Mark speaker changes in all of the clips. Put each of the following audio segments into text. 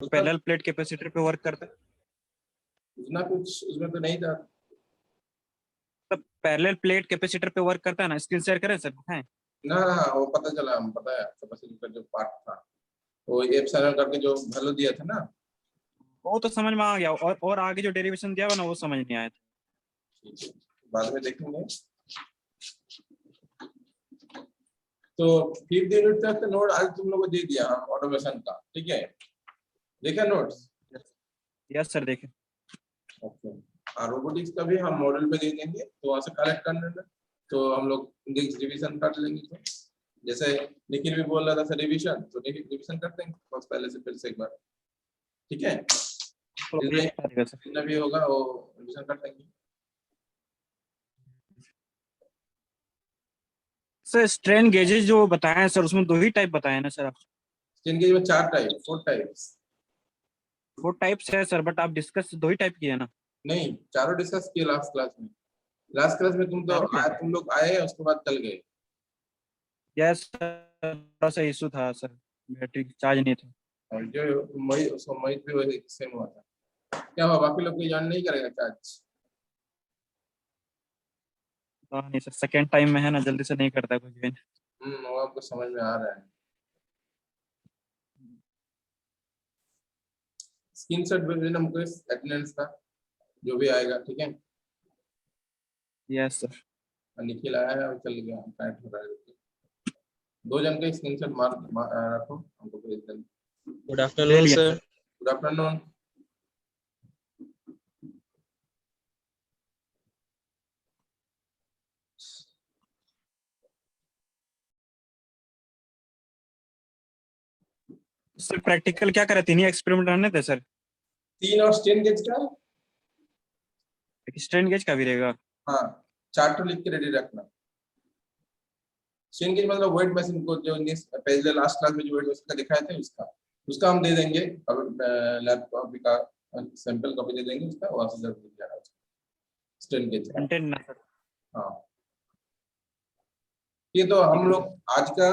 Speaker 1: Parallel plate capacitor पे work करता है?
Speaker 2: उतना कुछ उसमें तो नहीं था।
Speaker 1: तब पैरेलल प्लेट कैपेसिटर पे वर्क करता है ना, स्क्रीन शेयर करें सर, दिखाएं?
Speaker 2: ना वो पता चला, हम पता है कैपेसिटर का जो पार्ट था वो एप्सिलॉन करके जो वैल्यू दिया था ना,
Speaker 1: वो तो समझ में आ गया, और आगे जो डेरिवेशन दिया हुआ ना वो समझ नहीं आया था।
Speaker 2: ठीक है, बाद में देखेंगे। तो 5th यूनिट तक का नोट आज तुम लोगों को दे दिया हम ऑटोमेशन का, ठीक है? देखा नोट्स?
Speaker 1: यस सर, देखें।
Speaker 2: ओके। और रोबोटिक्स का भी हम मॉडल पे दे देंगे, तो वहां से कलेक्ट कर लेना, तो हम लोग इंडेक्स रिवीजन कर लेंगे। तो जैसे निखिल भी बोल रहा था सर रिवीजन, तो रिवीजन कर देंगे बस पहले से फिर से एक बार, ठीक है? जितना भी होगा वो रिवीजन कर देंगे।
Speaker 1: सर स्ट्रेन गेजेस जो बताए हैं सर, उसमें 2 ही टाइप बताए ना सर आप?
Speaker 2: स्ट्रेन गेज में 4 टाइप 4 टाइप्स
Speaker 1: 4 टाइप्स है सर, बट आप डिस्कस 2 ही टाइप किए ना?
Speaker 2: नहीं, चारों डिस्कस किए लास्ट क्लास में। लास्ट क्लास में तुम लोग आए, उसके बाद चल गए।
Speaker 1: यस सर, थोड़ा सा इशू था सर, बैटरी चार्ज नहीं था।
Speaker 2: और जो मई उसको मई भी वही सेम हुआ था। क्या हुआ, बाकी लोग कोई ज्वाइन नहीं करेगा क्या आज?
Speaker 1: नहीं सर, सेकेंड टाइम में है ना, जल्दी से नहीं करता कुछ भी।
Speaker 2: वो आपको समझ में आ रहा है। स्क्रीनशॉट भेज देना हमको अटेंडेंस का, जो भी आएगा, ठीक है?
Speaker 1: Yes sir.
Speaker 2: निखिल आया है और चल गया, टाइट हो रहा है। 2 जन का स्क्रीनशॉट रखो, हमको भेज देना।
Speaker 3: Good afternoon sir.
Speaker 2: Good afternoon.
Speaker 1: Sir practical क्या करे, 3 ही एक्सपेरिमेंट रहने थे सर?
Speaker 2: 3 और स्ट्रेन गेज का।
Speaker 1: स्ट्रेन गेज का भी रहेगा?
Speaker 2: हाँ, चार्ट लिख के रेडी रखना। स्ट्रेन गेज मतलब वेट मशीन को, जो पहले लास्ट क्लास में जो वेट मशीन का दिखाए थे उसका हम दे देंगे। अब लैब कॉपी का सैंपल कॉपी दे देंगे उसका, वहां से जरूर लिख जाना स्ट्रेन गेज का।
Speaker 1: कंटेंट ना सर?
Speaker 2: हाँ, ये तो हम लोग आज का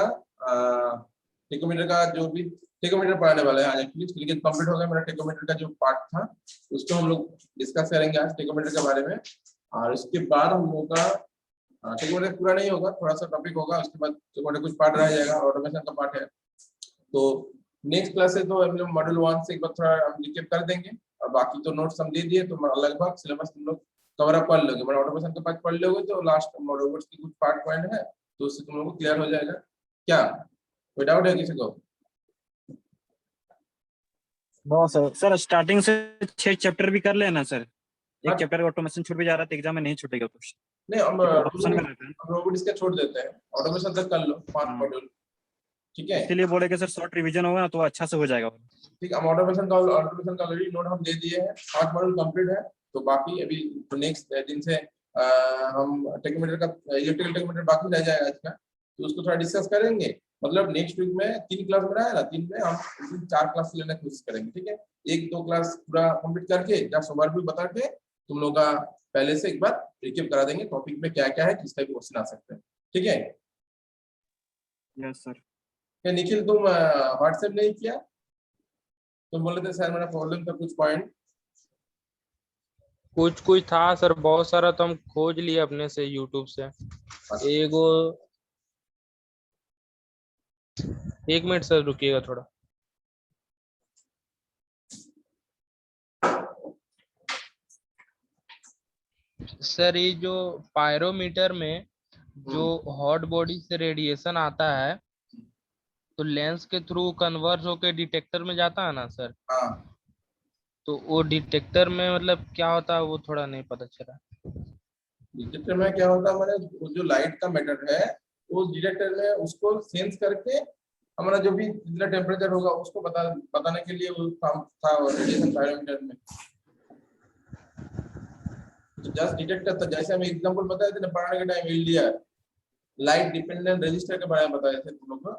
Speaker 2: टेकोमीटर का जो भी टेकोमीटर पढ़ाने वाले हैं आज, एक्चुअली कंप्लीट हो गया मेरा टेकोमीटर का जो पार्ट था, उसको हम लोग डिस्कस करेंगे आज टेकोमीटर के बारे में। और उसके बाद हम लोग का टेकोमीटर पूरा नहीं होगा, थोड़ा सा टॉपिक होगा, उसके बाद टेकोमीटर कुछ पार्ट रह जाएगा, ऑटोमेशन का पार्ट है। तो नेक्स्ट क्लास से तो हम लोग मॉड्यूल 1 से एक बार थोड़ा हम रिकैप कर देंगे, और बाकी तो नोट्स हम दे दिए, तो लगभग सिलेबस तुम लोग कवर अप कर लोगे। मतलब ऑटोमेशन का पार्ट पढ़ लोगे तो लास्ट मॉड्यूल की कुछ पार्ट पॉइंट है तो उससे तुम लोग को क्लियर हो जाएगा। क्या कोई डाउट है किसी को?
Speaker 1: No sir. सर स्टार्टिंग से 6 चैप्टर भी कर लेना सर, एक चैप्टर का ऑटोमेशन छूट भी जा रहा था, एग्जाम में नहीं छूटेगा कुछ।
Speaker 2: नहीं, हम
Speaker 1: ऑप्शन में रहता है।
Speaker 2: रोबोटिक्स का छोड़ देते हैं, ऑटोमेशन तक कर लो 5 मॉड्यूल, ठीक है?
Speaker 1: इसीलिए बोले कि सर शॉर्ट रिवीजन होगा ना तो अच्छा से हो जाएगा।
Speaker 2: ठीक है, हम ऑटोमेशन का ऑलरेडी नोट हम दे दिए हैं, 5 मॉड्यूल कंप्लीट है। तो बाकी अभी नेक्स्ट दिन से हम टेकोमीटर का इलेक्ट्रिकल टेकोमीटर बाकी रह जाएगा आज का, तो उसको थोड़ा डिस्कस करेंगे। मतलब नेक्स्ट वीक में 3 क्लास में है ना, 3 में हम 4 क्लास लेने की कोशिश करेंगे, ठीक है? 1-2 क्लास पूरा कंप्लीट करके या सोमवार भी बता के तुम लोग का पहले से एक बार रिकैप करा देंगे टॉपिक में क्या क्या है, किस टाइप के क्वेश्चन आ सकते हैं, ठीक है?
Speaker 1: Yes sir.
Speaker 2: क्या निखिल तुम व्हाट्सएप नहीं किया? तुम बोल रहे थे सर मेरा प्रॉब्लम था कुछ पॉइंट।
Speaker 3: कुछ था सर, बहुत सारा तो हम खोज लिए अपने से यूट्यूब से। एगो 1 मिनट सर रुकिएगा थोड़ा। सर ये जो पायरोमीटर में जो हॉट बॉडी से रेडिएशन आता है तो लेंस के थ्रू कन्वर्स होके डिटेक्टर में जाता है ना सर?
Speaker 2: हाँ,
Speaker 3: तो वो डिटेक्टर में मतलब क्या होता है वो थोड़ा नहीं पता चला।
Speaker 2: डिटेक्टर में क्या होता है, हमारे जो लाइट का मैटर है वो डिटेक्टर में उसको सेंस करके हमारा जो भी जितना टेम्परेचर होगा उसको बताने के लिए वो काम था रेडिएशन पायरोमीटर में। जस्ट डिटेक्टर था, जैसे हम एग्जांपल बताए थे ना पढ़ाने के time LDR light dependent register के बारे में बताए थे तुम लोग को।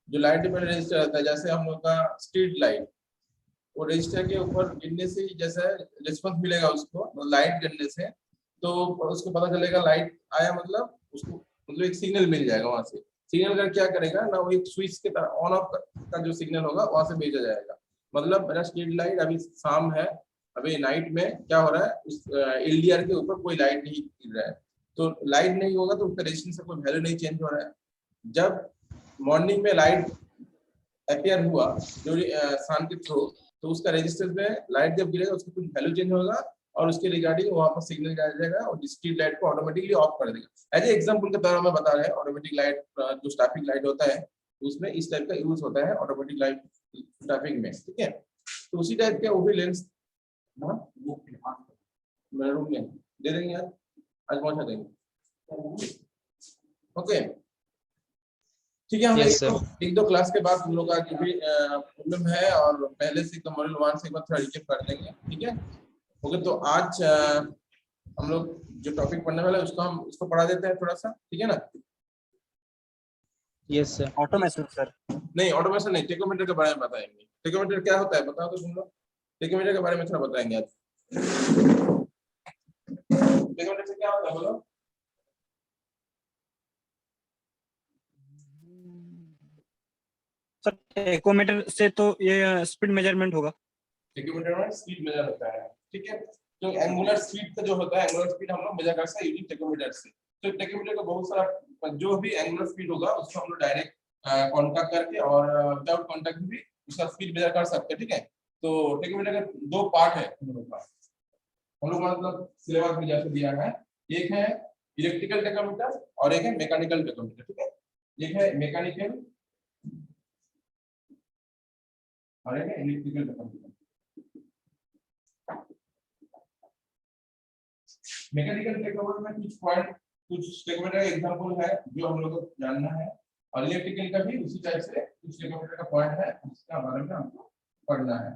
Speaker 2: जो लाइट डिपेंडेंट रजिस्टर रहता है, जैसे हम लोग का स्ट्रीट लाइट, वो रजिस्टर के ऊपर गिरने से जैसा रिस्पॉन्स मिलेगा उसको, लाइट गिरने से तो उसको पता चलेगा लाइट आया, मतलब उसको मतलब एक सिग्नल मिल जाएगा वहां से। सिग्नल का क्या करेगा ना, वो एक स्विच के तरह ऑन ऑफ का जो सिग्नल होगा वहां से भेजा जाएगा। मतलब मेरा स्ट्रीट लाइट अभी शाम है, अभी नाइट में क्या हो रहा है, उस एलडीआर के ऊपर कोई लाइट नहीं गिर रहा है, तो लाइट नहीं होगा तो उसका रेजिस्टेंस का कोई वैल्यू नहीं चेंज हो रहा है। जब मॉर्निंग में लाइट अपीयर हुआ जो सन के थ्रू, तो उसका रेजिस्टेंस में लाइट जब गिरेगा उसका कुछ वैल्यू चेंज होगा और उसके रिगार्डिंग वहां पर सिग्नल आ जाएगा और स्ट्रीट लाइट को ऑटोमेटिकली ऑफ कर देगा। एज ए एग्जांपल के तौर में बता रहे हैं, ऑटोमेटिक लाइट जो ट्रैफिक लाइट होता है उसमें इस टाइप का यूज होता है ऑटोमेटिक लाइट ट्रैफिक में, ठीक है। तो उसी टाइप के वो भी लेंस मेरे रूम में दे देंगे यार, आज पहुंचा देंगे। ओके ठीक है, हम
Speaker 3: Yes, sir.
Speaker 2: एक दो क्लास के बाद हम लोग का जो भी प्रॉब्लम है और पहले से एकदम मॉड्यूल 1 से एक बार थोड़ा रिकेप कर देंगे, ठीक है। ओके तो आज हम लोग जो टॉपिक पढ़ने वाला है उसको पढ़ा देते हैं थोड़ा सा, ठीक है ना।
Speaker 3: Yes, sir.
Speaker 1: Automation sir.
Speaker 2: नहीं ऑटोमेशन नहीं, टेकोमीटर के बारे में बताएंगे। टेकोमीटर क्या होता है बताओ तो तुम लोग, टेकोमीटर के बारे में थोड़ा बताएंगे आज। टेकोमीटर से क्या होता है बोलो।
Speaker 1: सर टेकोमीटर से तो ये स्पीड मेजरमेंट होगा।
Speaker 2: टेकोमीटर में स्पीड मेजर होता है, ठीक है। तो एंगुलर स्पीड का जो होता है, एंगुलर स्पीड हम लोग मेजर कर सकते हैं यूजिंग टेकोमीटर से। तो टेकोमीटर का बहुत सारा जो भी एंगुलर स्पीड होगा उसको हम लोग डायरेक्ट कांटेक्ट करके और विदाउट कांटेक्ट भी उसका स्पीड मेजर कर सकते हैं, ठीक है। तो टेकोमीटर का दो पार्ट है हम लोग का, हम लोग मतलब सिलेबस में जैसे दिया है, एक है इलेक्ट्रिकल टेकोमीटर और एक है मैकेनिकल टेकोमीटर, ठीक है। एक है मैकेनिकल और एक है इलेक्ट्रिकल टेकोमीटर। मैकेनिकल टेकोमीटर में कुछ टेकोमीटर का एग्जांपल है जो हम लोग को जानना है, और इलेक्ट्रिकल का भी उसी टाइप से कुछ टेकोमीटर का पॉइंट है उसका बारे में हमको पढ़ना है।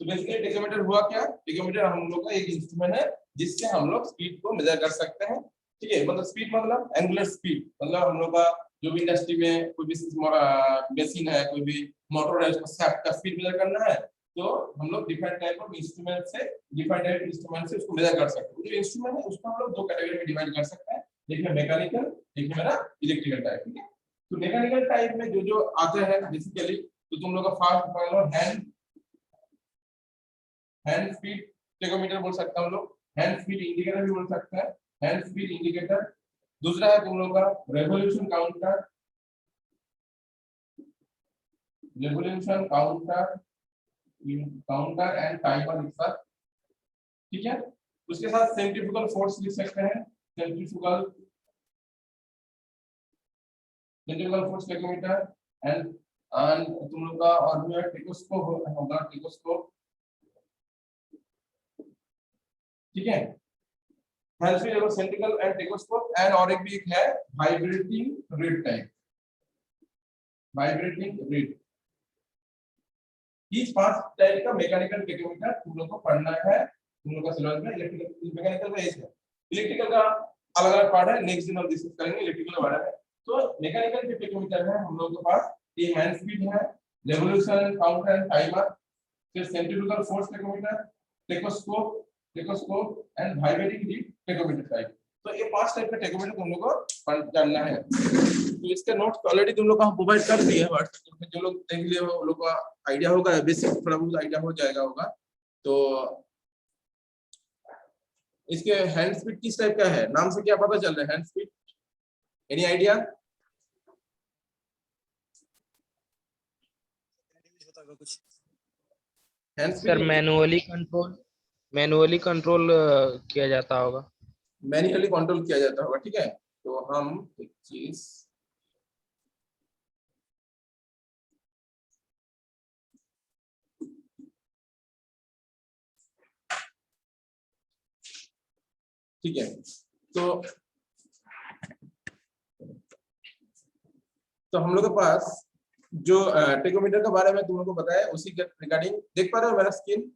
Speaker 2: तो बेसिकली टेकोमीटर हुआ क्या, टेकोमीटर हम लोग का एक इंस्ट्रूमेंट है जिससे हम लोग स्पीड को मेजर कर सकते हैं, ठीक है। मतलब स्पीड मतलब एंगुलर स्पीड, मतलब हम लोग का जो भी इंडस्ट्री में कोई भी मशीन है, कोई भी मोटर है, उसका शाफ्ट का स्पीड मेजर करना है तो हम लोग डिफरेंट टाइप ऑफ इंस्ट्रूमेंट से उसको मेजर कर सकते हैं। जो इंस्ट्रूमेंट है उसको हम लोग दो कैटेगरी में डिवाइड कर सकते हैं, एक है मैकेनिकल, एक है मेरा इलेक्ट्रिकल टाइप, ठीक है। तो मैकेनिकल टाइप में जो आते हैं बेसिकली, तो तुम लोग का फर्स्ट पढ़ लो हैंड स्पीड टेकोमीटर बोल सकता हूं लोग, हैंड स्पीड इंडिकेटर भी बोल सकते हैं, हैंड स्पीड इंडिकेटर। दूसरा है तुम लोग का रेवोल्यूशन काउंटर एंड टाइमर एक साथ, ठीक है। उसके साथ सेंट्रीफ्यूगल फोर्स लिख सकते हैं, सेंट्रीफ्यूगल फोर्स टेकोमीटर एंड तुम लोग का और भी है टेकोस्कोप होगा, टेकोस्कोप, ठीक है। सेंट्रिकल एंड टेकोस्कोप एंड और एक भी एक है vibrating read type, vibrating read. इस 5 टाइप का मैकेनिकल टेकोमीटर तुम लोग को पढ़ना है, तुम लोग का सिलेबस में। इलेक्ट्रिकल मैकेनिकल का एक है, इलेक्ट्रिकल का अलग अलग पार्ट है, नेक्स्ट दिन हम डिस्कस करेंगे इलेक्ट्रिकल के बारे में। तो मैकेनिकल जो टेकोमीटर है हम लोग के पास ये हैंड स्पीड है, रेवोल्यूशन काउंटर एंड टाइमर, फिर centrifugal force tachometer, tachoscope and vibrating reed tachometer type. तो ये 5 टाइप का टेकोमीटर तुम लोग को जानना है। तो इसके नोट्स ऑलरेडी तुम लोग को हम प्रोवाइड कर दिए हैं व्हाट्सएप ग्रुप में, जो लोग देख लिए वो लोग का आइडिया होगा, बेसिक थोड़ा बहुत आइडिया हो जाएगा होगा। तो इसके हैंड स्पीड किस टाइप का है, नाम से क्या पता चल रहा है hand speed, any idea? Hand
Speaker 3: sir
Speaker 2: speed
Speaker 3: manually control किया जाता होगा,
Speaker 2: मैन्युअली कंट्रोल किया जाता होगा, ठीक है। तो हम एक चीज ठीक है, तो हम लोग के पास जो टेकोमीटर के बारे में तुम लोग को बताया उसी के रिगार्डिंग देख पा रहे हो मेरा स्क्रीन?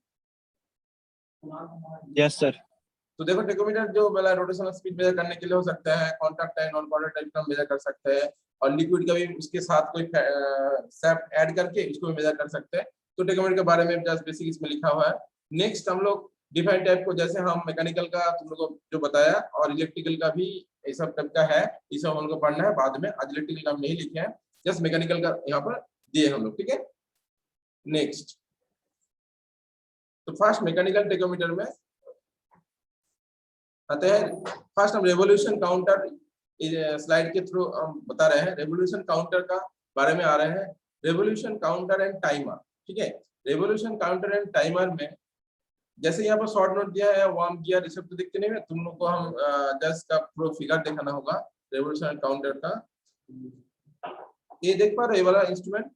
Speaker 1: Yes sir.
Speaker 2: तो देखो टेकोमीटर जो वाला रोटेशनल स्पीड मेजर करने के लिए हो सकता है, contact time non contact time का मेजर कर सकते हैं, और लिक्विड का भी उसके साथ कोई सैप ऐड करके इसको भी मेजर कर सकते हैं। तो टेकोमीटर के बारे में जस्ट बेसिक इसमें लिखा हुआ है। नेक्स्ट हम लोग डिफाइंड टाइप को, जैसे हम मैकेनिकल का तुम लोग को जो बताया और इलेक्ट्रिकल का भी ये सब टाइप का है, ये सब हम लोग को पढ़ना है बाद में। आज इलेक्ट्रिकल का हम नहीं लिखे हैं, जस्ट मैकेनिकल का यहाँ पर दिए हम लोग, ठीक है। नेक्स्ट तो फर्स्ट मैकेनिकल टेकोमीटर में आते हैं। फर्स्ट हम रेवोल्यूशन काउंटर स्लाइड के थ्रू हम बता रहे हैं, रेवोल्यूशन काउंटर का बारे में आ रहे हैं। रेवोल्यूशन काउंटर एंड टाइमर, ठीक है। रेवोल्यूशन काउंटर एंड टाइमर में जैसे यहाँ पर शॉर्ट नोट दिया है, वार्म गियर, ये सब तो दिखते नहीं है, तुम लोग को हम जस्ट का पूरा फिगर दिखाना होगा रेवोल्यूशन काउंटर का। ये देख पा रहे ये वाला इंस्ट्रूमेंट?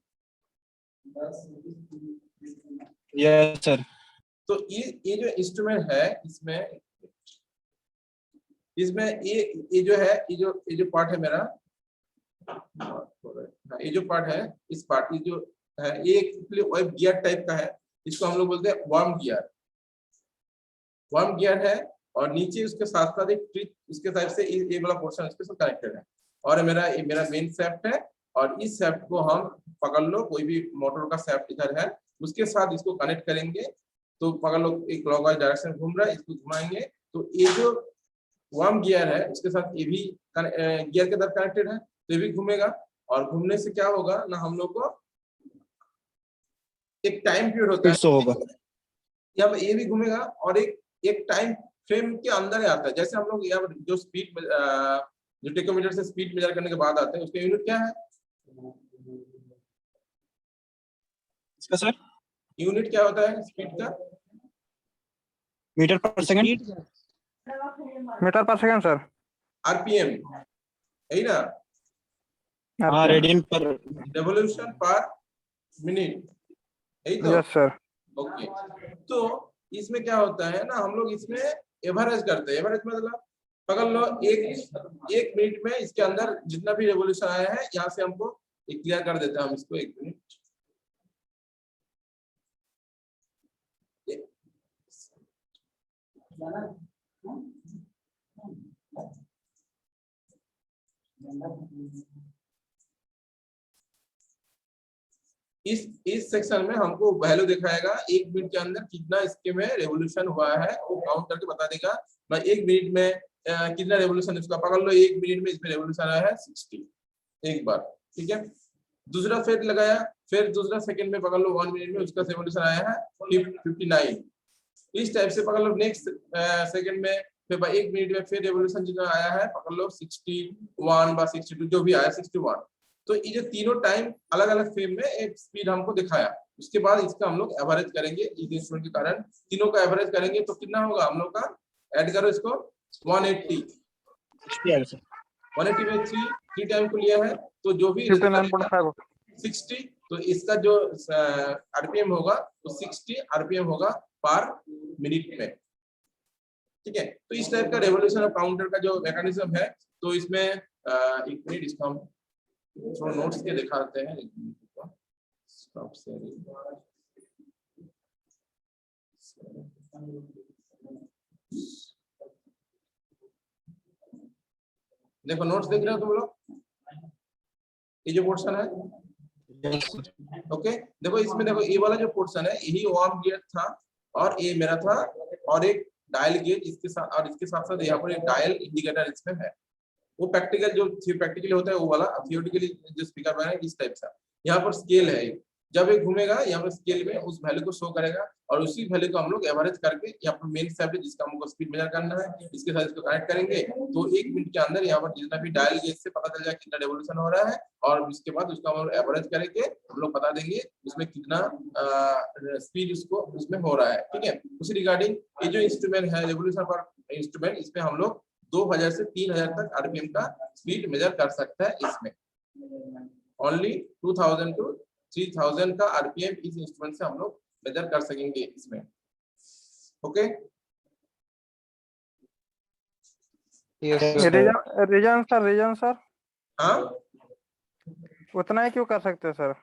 Speaker 1: Yes sir.
Speaker 2: तो ये जो इंस्ट्रूमेंट है इसमें ये जो है, ये जो पार्ट है मेरा, ये जो पार्ट है, इस पार्ट की जो है ये एक गियर टाइप का है, इसको हम लोग बोलते हैं वार्म गियर। वार्म गियर है और नीचे उसके साथ साथ एक ट्रिक उसके साइड से ये वाला पोर्शन इसके साथ कनेक्टेड है। और ये मेरा मेन शेफ्ट है और इस शेफ्ट को हम पकड़ लो, कोई भी मोटर का शेफ्ट इधर है उसके साथ इसको कनेक्ट करेंगे तो पकड़ लो, एक क्लॉकवाइज डायरेक्शन घूम रहा है, इसको घुमाएंगे तो ये जो वार्म गियर है उसके साथ ये भी गियर के अंदर कनेक्टेड है, तो ये भी घूमेगा। और घूमने से क्या होगा ना, हम लोग को एक टाइम पीरियड होता है,
Speaker 1: होगा
Speaker 2: यहाँ पर ये भी घूमेगा और एक टाइम फ्रेम के अंदर ही आता है। जैसे हम लोग यहाँ जो स्पीड जो टेकोमीटर से स्पीड मेजर करने के बाद आते हैं, उसका यूनिट क्या है?
Speaker 1: इसका सर
Speaker 2: यूनिट क्या होता है स्पीड का?
Speaker 1: मीटर पर सेकंड।
Speaker 4: मीटर पर सेकंड सर।
Speaker 2: आरपीएम, यही ना?
Speaker 1: हाँ, रेडियन पर।
Speaker 2: रेवोल्यूशन पर मिनट, यही तो?
Speaker 4: Yes sir.
Speaker 2: ओके, तो इसमें क्या होता है ना, हम लोग इसमें एवरेज करते हैं। एवरेज मतलब पकड़ लो एक मिनट में इसके अंदर जितना भी रेवोल्यूशन आया है यहाँ से हमको क्लियर कर देते हैं हम इसको। एक मिनट, इस सेक्शन में हमको वैल्यू दिखाएगा एक मिनट के अंदर कितना इसके में रेवोल्यूशन हुआ है, वो काउंट करके बता देगा। मैं एक मिनट में कितना रेवोल्यूशन इसका पकड़ लो, एक मिनट में इसमें रेवोल्यूशन आया है 60 एक बार, ठीक है। दूसरा फेर लगाया, फिर दूसरा सेकंड में पकड़ लो 1 मिनट में उसका रेवोल्यूशन आया है 59। इस टाइप से पकड़ लो नेक्स्ट सेकंड में, फिर एक मिनट में फिर रेवोल्यूशन जितना आया है पकड़ लो 61 बा 62 जो भी आया 61। तो ये जो तीनों टाइम अलग अलग फ्रेम में एक स्पीड हमको दिखाया, उसके बाद इसका हम लोग एवरेज करेंगे। इस इंस्ट्रूमेंट के कारण तीनों का एवरेज करेंगे तो कितना होगा हम लोग का, ऐड करो इसको 180 में 3 टाइम को लिया है तो जो भी
Speaker 4: 59.5
Speaker 2: 60, तो इसका जो आरपीएम होगा वो 60 आरपीएम होगा पर मिनट में, ठीक है। तो इस टाइप का रेवोल्यूशन काउंटर का जो मैकेनिज्म है, तो इसमें एक मिनट इसका हम थोड़ा नोट्स के दिखाते हैं। स्टॉप शेयरिंग, देखो नोट्स देख रहे हो तुम लोग, ये जो पोर्शन है, ओके। देखो इसमें देखो ये वाला जो पोर्शन है यही वार्म गियर था और ये मेरा था और एक डायल गेज इसके साथ, और इसके साथ साथ यहाँ पर एक डायल इंडिकेटर इसमें है। वो प्रैक्टिकल जो प्रैक्टिकली होता है वो वाला, थियोरेटिकली जो स्पीकर बना है इस टाइप का। यहाँ पर स्केल है, जब ये घूमेगा यहाँ पर स्केल में उस वैल्यू को शो करेगा और उसी वैल्यू को हम लोग एवरेज करके यहाँ पर मेन शेफ्ट जिसका हमको स्पीड मेजर करना है इसके साथ इसको कनेक्ट करेंगे तो 1 मिनट के अंदर यहाँ पर जितना भी डायल गेज से पता चल जाए कितना रेवोल्यूशन हो रहा है और उसके बाद उसका हम लोग एवरेज करके हम लोग बता देंगे उसमें कितना स्पीड उसको उसमें हो रहा है, ठीक है। उसी रिगार्डिंग ये जो इंस्ट्रूमेंट है रेवोल्यूशन पर इंस्ट्रूमेंट, इसमें हम लोग 2000 से 3000 तक आरपीएम का स्पीड मेजर कर सकता है। इसमें ओनली 2000 टू 3000 का आरपीएम इस इंस्ट्रूमेंट से हम लोग मेजर कर सकेंगे इसमें, ओके।
Speaker 4: रीजन सर
Speaker 2: हाँ,
Speaker 4: उतना ही क्यों कर सकते हैं सर?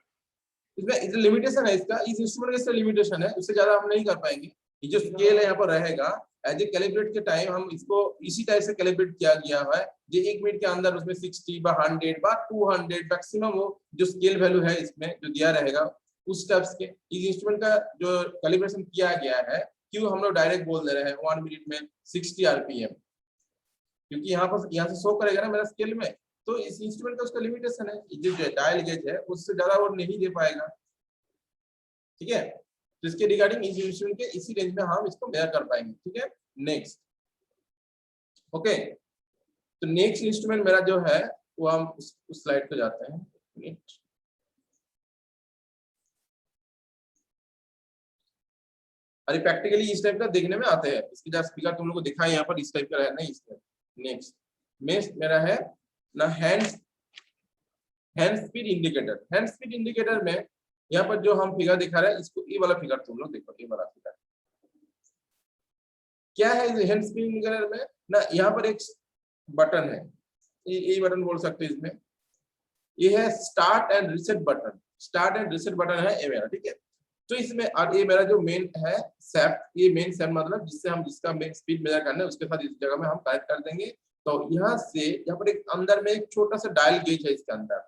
Speaker 2: इसमें लिमिटेशन है इसका, इस इंस्ट्रूमेंट का लिमिटेशन है, उससे ज्यादा हम नहीं कर पाएंगे। ये जो स्केल है यहाँ पर रहेगा एज ए कैलिब्रेट के टाइम हम इसको इसी टाइप से कैलिब्रेट किया गया है जो 1 मिनट के अंदर उसमें 60 बा 100 बा 200 मैक्सिमम वो जो स्केल वैल्यू है इसमें जो दिया रहेगा उस टाइप के इस इंस्ट्रूमेंट का जो कैलिब्रेशन किया गया है। क्यों हम लोग डायरेक्ट बोल दे रहे हैं 1 मिनट में 60 आरपीएम, क्योंकि यहाँ से शो करेगा ना मेरा स्केल में, तो इस इंस्ट्रूमेंट का उसका लिमिटेशन है, जो डायल गेज है उससे ज्यादा वो नहीं दे पाएगा, ठीक है। तो इसके रिगार्डिंग इस इंस्ट्रूमेंट के इसी रेंज में हम इसको मेजर कर पाएंगे। ठीक है, नेक्स्ट। ओके, तो नेक्स्ट इंस्ट्रूमेंट मेरा जो है वो हम उस स्लाइड पे जाते हैं। अरे प्रैक्टिकली इस टाइप का देखने में आते हैं, इसकी जस्ट स्पीकर तुम लोग को दिखाएं यहाँ पर, इस टाइप का रहना है इस टाइप। नेक्स्ट मेरा है ना hand speed indicator. Hand speed indicator में यहाँ पर जो हम फिगर दिखा रहे हैं, इसको ये वाला फिगर तुम लोग देखो, ये वाला फिगर क्या है हैंड स्पीड इंडिकेटर में ना, यहाँ पर एक बटन है, ये बटन बोल सकते हैं इसमें, ये है start and reset button. Start and reset button है ये मेरा, ठीक है। तो इसमें और ये मेरा जो मेन है सैप, ये मेन सैप मतलब जिससे हम जिसका मेन स्पीड मेजर करना है उसके साथ इस जगह में हम कनेक्ट कर देंगे। तो यहाँ से यहाँ पर एक अंदर में एक छोटा सा डायल गेज है इसके अंदर,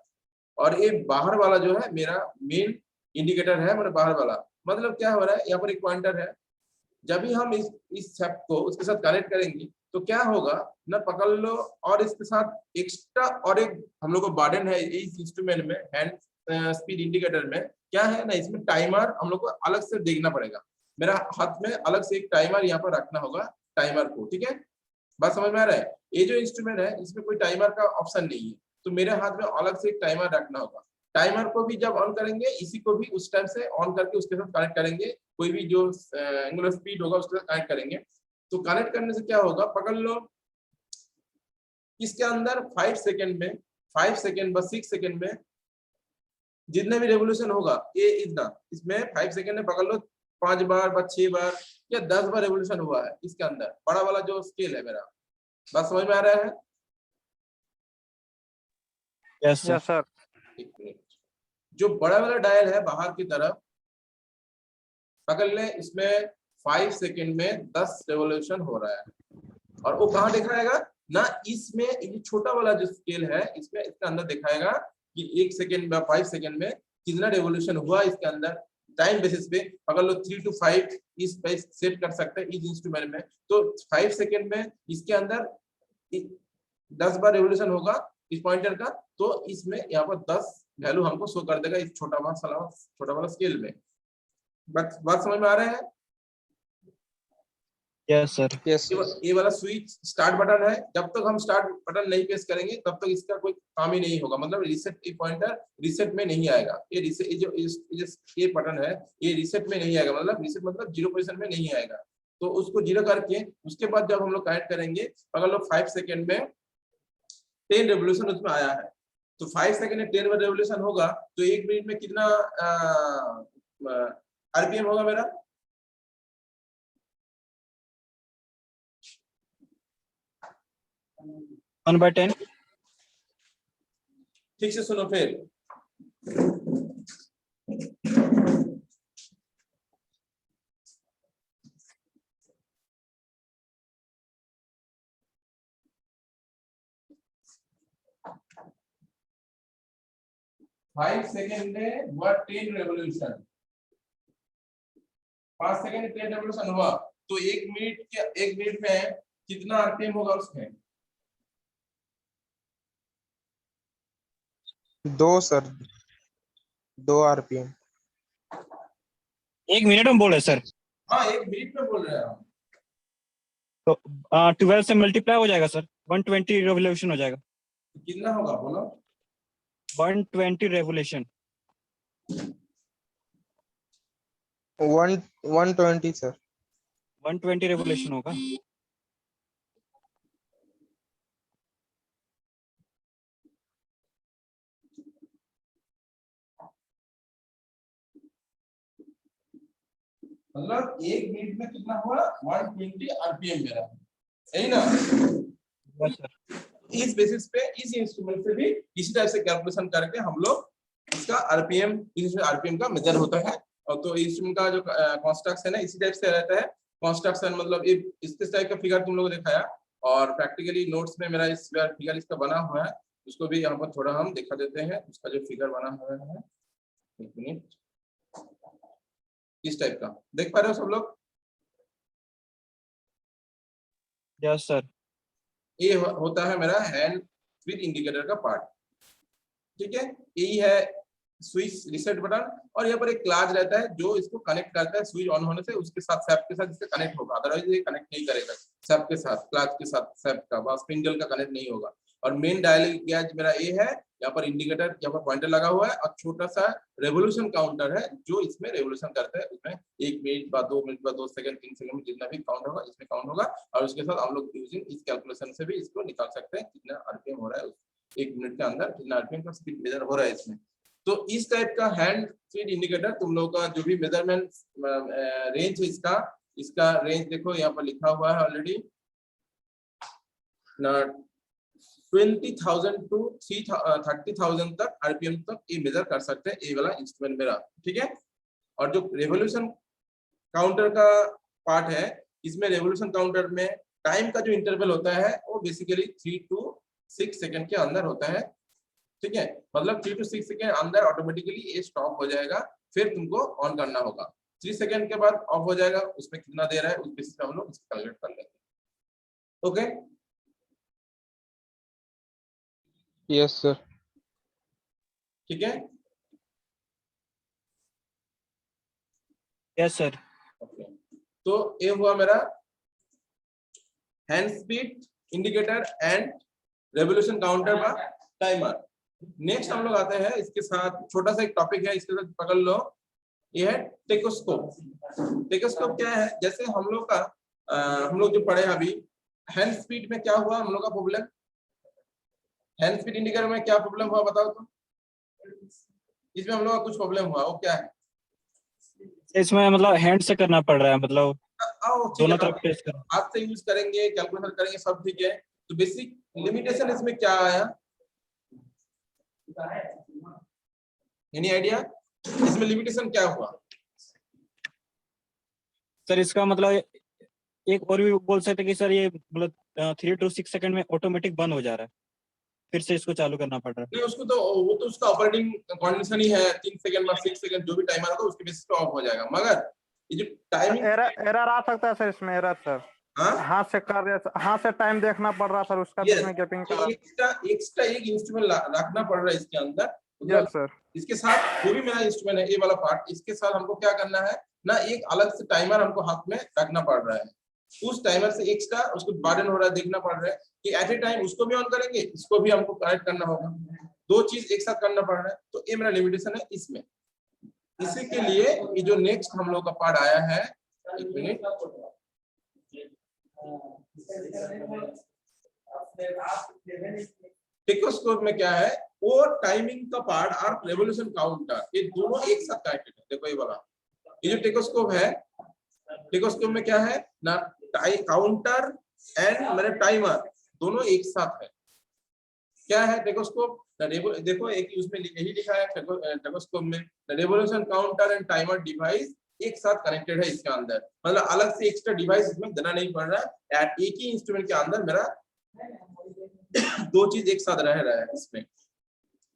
Speaker 2: और ये बाहर वाला जो है मेरा मेन इंडिकेटर है, मेरा बाहर वाला। मतलब क्या हो रहा है, यहाँ पर एक पॉइंटर है, जब भी हम इस सैप को उसके साथ कनेक्ट करेंगे तो क्या होगा ना, पकड़ लो, और इसके साथ एक्स्ट्रा और एक हम लोग को बर्डन है इस इंस्ट्रूमेंट में, हैंड स्पीड इंडिकेटर में क्या है ना, इसमें टाइमर हम लोग को अलग से देखना पड़ेगा। मेरा हाथ में अलग से एक टाइमर यहाँ पर रखना होगा, टाइमर को। ठीक है, बात समझ में आ रहा है। ये जो इंस्ट्रूमेंट है इसमें कोई टाइमर का ऑप्शन नहीं है, तो मेरे हाथ में अलग से एक टाइमर रखना होगा। टाइमर को भी जब ऑन करेंगे, इसी को भी उस टाइम से ऑन करके उसके साथ कनेक्ट करेंगे, कोई भी जो एंगुलर स्पीड होगा उसके साथ कनेक्ट करेंगे। तो कनेक्ट करने से क्या होगा, पकड़ लो, इसके अंदर 5 सेकंड में, 5 सेकंड बस 6 सेकंड में जितने भी रेवोल्यूशन होगा ये इतना, इसमें 5 सेकंड में पकड़ लो 5 बार बस 6 बार या 10 बार रेवोल्यूशन हुआ है इसके अंदर, बड़ा वाला जो स्केल है मेरा। बात समझ में आ रहा है?
Speaker 1: Yes
Speaker 4: yes
Speaker 1: sir.
Speaker 4: सर।
Speaker 2: एक मिनट, जो बड़ा वाला डायल है बाहर की तरफ पकड़ ले, इसमें 5 सेकंड में 10 रेवोल्यूशन हो रहा है, और वो कहाँ दिखाएगा ना, इसमें ये छोटा वाला जो स्केल है इसमें इसके अंदर दिखाएगा कि 1 सेकंड में 5 सेकंड में कितना रेवोल्यूशन हुआ इसके अंदर। टाइम बेसिस पे अगर लोग 3 to 5 इस पे सेट कर सकते हैं इस इंस्ट्रूमेंट में। तो 5 सेकंड में इसके अंदर 10 बार रेवोल्यूशन होगा इस पॉइंटर का, तो इसमें यहाँ पर 10 वैल्यू हमको शो कर देगा इस छोटा वाला स्केल में। बात समझ में आ रहा है?
Speaker 1: Yes sir.
Speaker 3: यस
Speaker 2: ये वाला स्विच स्टार्ट बटन है, जब तक हम स्टार्ट बटन नहीं प्रेस करेंगे तब तक इसका कोई काम ही नहीं होगा, मतलब रिसेट ये पॉइंटर रिसेट में नहीं आएगा। ये रिसेट ये बटन है ये रिसेट में नहीं आएगा, मतलब रिसेट मतलब 0 पोजीशन में नहीं आएगा। तो उसको 0 करके उसके बाद जब हम लोग कनेक्ट करेंगे, अगर लोग 5 सेकंड में 10 रेवोल्यूशन उसमें आया है, तो 5 सेकंड में 10 रेवोल्यूशन होगा, तो 1 मिनट में कितना आरपीएम होगा मेरा?
Speaker 1: One by 10।
Speaker 2: ठीक से सुनो फिर, फाइव सेकेंड में हुआ 10 रेवोल्यूशन, 5 सेकेंड में 10 रेवोल्यूशन हुआ, तो 1 मिनट में कितना आरपीएम होगा उसमें?
Speaker 3: 2 सर, 2 आरपीएम।
Speaker 1: 1 मिनट में बोले सर,
Speaker 2: हाँ 1 मिनट में बोल रहे हैं हम।
Speaker 1: तो 12 से मल्टीप्लाई हो जाएगा सर, 120 रेवोल्यूशन हो जाएगा।
Speaker 2: तो कितना होगा बोलो?
Speaker 1: 120 रेवोल्यूशन।
Speaker 3: 120 सर।
Speaker 1: 120 रेवोल्यूशन होगा।
Speaker 2: मतलब 1 मिनट में कितना हुआ? 120 आरपीएम मेरा, यही ना?
Speaker 1: Yes sir.
Speaker 2: इस बेसिस पे इस इंस्ट्रूमेंट से भी इसी टाइप से कैलकुलेशन करके हम लोग इसका आरपीएम, इसमें आरपीएम का मेजर होता है। और तो इंस्ट्रूमेंट का जो कंस्ट्रक्शन है इसी टाइप से रहता है। कंस्ट्रक्शन मतलब ये इस टाइप का फिगर तुम लोगों को दिखाया, और प्रैक्टिकली नोट्स में मेरा इस फिगर इसका बना हुआ है, उसको भी यहाँ पर थोड़ा हम दिखा देते हैं। उसका जो फिगर बना हुआ है, 1 मिनट, इस टाइप का देख पा रहे हो सब लोग?
Speaker 1: Yes sir.
Speaker 2: ये होता है मेरा हैंड स्पीड इंडिकेटर का पार्ट। ठीक है, यही है स्विच रिसेट बटन, और यहाँ पर एक क्लाच रहता है जो इसको कनेक्ट करता है स्विच ऑन होने से उसके साथ सैप के साथ, जिससे कनेक्ट होगा, अदरवाइज ये कनेक्ट नहीं करेगा सैप के साथ, क्लाच के साथ सैप का बस स्पिंडल का कनेक्ट नहीं होगा। और मेन डायलिंग गैज मेरा ये है, यहाँ पर इंडिकेटर, यहाँ पर पॉइंटर लगा हुआ है, और छोटा सा रेवोल्यूशन काउंटर है जो इसमें रेवोल्यूशन करता है, उसमें 1 मिनट बाद 2 मिनट बाद 2 सेकंड 3 सेकंड में जितना भी काउंट होगा इसमें काउंट होगा। और उसके साथ हम लोग यूजिंग इस कैलकुलेशन से भी इसको निकाल सकते हैं कितना आरपीएम हो रहा है 1 मिनट के अंदर, कितना आरपीएम का स्पीड मेजर हो रहा है इसमें। तो इस टाइप का हैंड स्पीड इंडिकेटर तुम लोगों का जो भी मेजरमेंट रेंज है इसका रेंज देखो यहाँ पर लिखा हुआ है ऑलरेडी, 20,000 टू 30,000 तक आरपीएम तक ये मेजर कर सकते हैं ये वाला इंस्ट्रूमेंट मेरा, ठीक है। और जो रेवोल्यूशन काउंटर का पार्ट है, इसमें रेवोल्यूशन काउंटर में टाइम का जो इंटरवल होता है वो बेसिकली 3 to 6 सेकंड के अंदर होता है, ठीक है। मतलब 3 to 6 सेकंड अंदर ऑटोमेटिकली ये स्टॉप हो जाएगा, फिर तुमको ऑन करना होगा। 3 सेकंड के बाद ऑफ हो जाएगा, उसमें कितना दे रहा है उस बेसिस पे हम लोग इसको कैलकुलेट कर लेंगे। Okay,
Speaker 3: yes sir.
Speaker 2: ठीक है।
Speaker 1: Yes sir.
Speaker 2: ओके, तो ये हुआ मेरा hand speed indicator and revolution counter का टाइमर। नेक्स्ट हम लोग आते हैं, इसके साथ छोटा सा एक टॉपिक है, इसके साथ पकड़ लो, ये है टेकोस्कोप। टेकोस्कोप क्या है, जैसे हम लोग का हम लोग जो पढ़े अभी हैंड स्पीड में क्या हुआ हम लोग का प्रॉब्लम, हैंड स्पीड इंडिकेटर में क्या प्रॉब्लम हुआ बताओ तो। इसमें हम लोग का कुछ प्रॉब्लम हुआ, वो क्या है?
Speaker 1: इसमें मतलब हैंड से करना पड़ रहा है, मतलब
Speaker 2: आओ ठीक
Speaker 1: दोनों
Speaker 2: है,
Speaker 1: तरफ प्रेस करना।
Speaker 2: हाथ से यूज करेंगे, कैलकुलेटर करेंगे, सब ठीक है। तो बेसिक लिमिटेशन इसमें क्या आया, एनी आइडिया इसमें लिमिटेशन क्या हुआ?
Speaker 1: सर इसका मतलब एक और भी बोल सकते हैं कि सर ये मतलब 3 to 6 सेकंड में ऑटोमेटिक बंद हो जा रहा है, फिर से इसको चालू करना पड़ रहा है।
Speaker 2: नहीं, उसको तो वो तो उसका ऑपरेटिंग कंडीशन ही है, 3 सेकंड में 6 सेकंड जो भी टाइमर होगा उसके बेसिस पे ऑफ हो जाएगा। मगर ये जो टाइमिंग
Speaker 4: एरर आ सकता है सर इसमें, एरर सर। हाथ से कर रहे, हाथ से टाइम देखना पड़ रहा सर, उसका बीच में गैपिंग कर
Speaker 2: एक्स्ट्रा एक इंस्ट्रूमेंट रखना पड़ रहा है इसके अंदर।
Speaker 4: Yes sir.
Speaker 2: इसके साथ जो भी मेरा इंस्ट्रूमेंट है ये वाला पार्ट, इसके साथ हमको क्या करना है ना, एक अलग से टाइमर हमको हाथ में रखना पड़ रहा है। उस टाइमर से एक्स्ट्रा उसको बर्डन हो रहा है, देखना पड़ रहा है कि एट ए टाइम उसको भी ऑन करेंगे, इसको भी हमको कनेक्ट करना होगा, दो चीज एक साथ करना पड़ रहा है। तो ये मेरा लिमिटेशन है इसमें। इसी के लिए ये जो नेक्स्ट हम लोग का पार्ट आया है, एक मिनट, टेकोस्कोप में क्या है, वो टाइमिंग का पार्ट और रेवोल्यूशन काउंटर, ये दोनों एक साथ कनेक्टेड है। देखो ये वाला, ये जो टेकोस्कोप है, टेकोस्कोप में क्या है ना, काउंटर एंड मेरे टाइमर दोनों एक साथ है। क्या है टेकोस्कोप, देखो एक उसमें यही लिखा है टेकोस्कोप में, revolution counter and timer device एक साथ कनेक्टेड है इसके अंदर, मतलब अलग से एक्स्ट्रा डिवाइस इसमें देना नहीं पड़ रहा है। एक ही इंस्ट्रूमेंट के अंदर मेरा दो चीज एक साथ रह रहा है इसमें,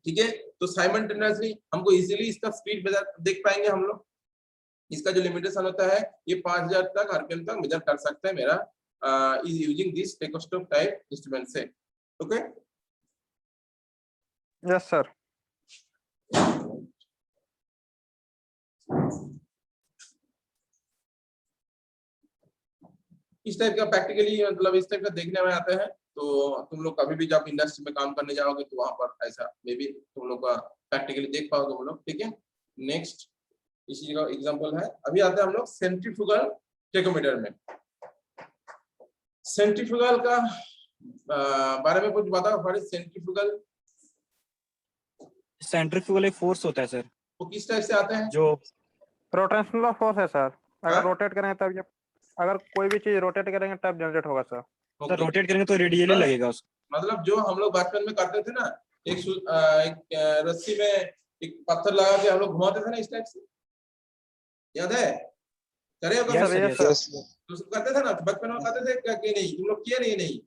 Speaker 2: ठीक है। तो साइमल्टेनियसली हमको इजीली इसका स्पीड मेजर देख पाएंगे हम लोग। इसका जो लिमिटेशन होता है ये 5000 तक आरपीएम तक मेजर कर सकते हैं मेरा is using this tachoscope type instrument से। Okay,
Speaker 4: yes sir.
Speaker 2: इस टाइप का प्रैक्टिकली मतलब इस टाइप का देखने में आते हैं। तो तुम लोग कभी भी जब इंडस्ट्री में काम करने जाओगे तो वहां पर ऐसा मे बी तुम लोग का प्रैक्टिकली देख पाओगे हम लोग, ठीक है। नेक्स्ट इसी का एग्जांपल है, अभी आते हैं हम लोग सेंट्रीफ्यूगल टेकोमीटर में। सेंट्रीफ्यूगल का बारे में कुछ बताओ फॉर सेंट्रीफ्यूगल।
Speaker 1: सेंट्रीफ्यूगल एक फोर्स होता है सर,
Speaker 2: वो किस टाइप से आते हैं?
Speaker 1: जो
Speaker 4: रोटेशनल फोर्स है सर, अगर
Speaker 2: हाँ?
Speaker 4: रोटेट करेंगे तब ये, अगर कोई भी चीज रोटेट करेंगे तब जनरेट होगा सर।
Speaker 1: सर रोटेट करेंगे तो रेडियली लगेगा उसको।
Speaker 2: मतलब जो हम लोग बचपन में करते थे ना, एक रस्सी में एक पत्थर लगा के हम लोग घुमाते थे ना इस टाइप से, याद है? करे हो
Speaker 1: यस
Speaker 2: कभी?
Speaker 1: सर, यस
Speaker 2: तो करते थे ना बचपन में, करते थे कि नहीं? तुम लोग किए नहीं?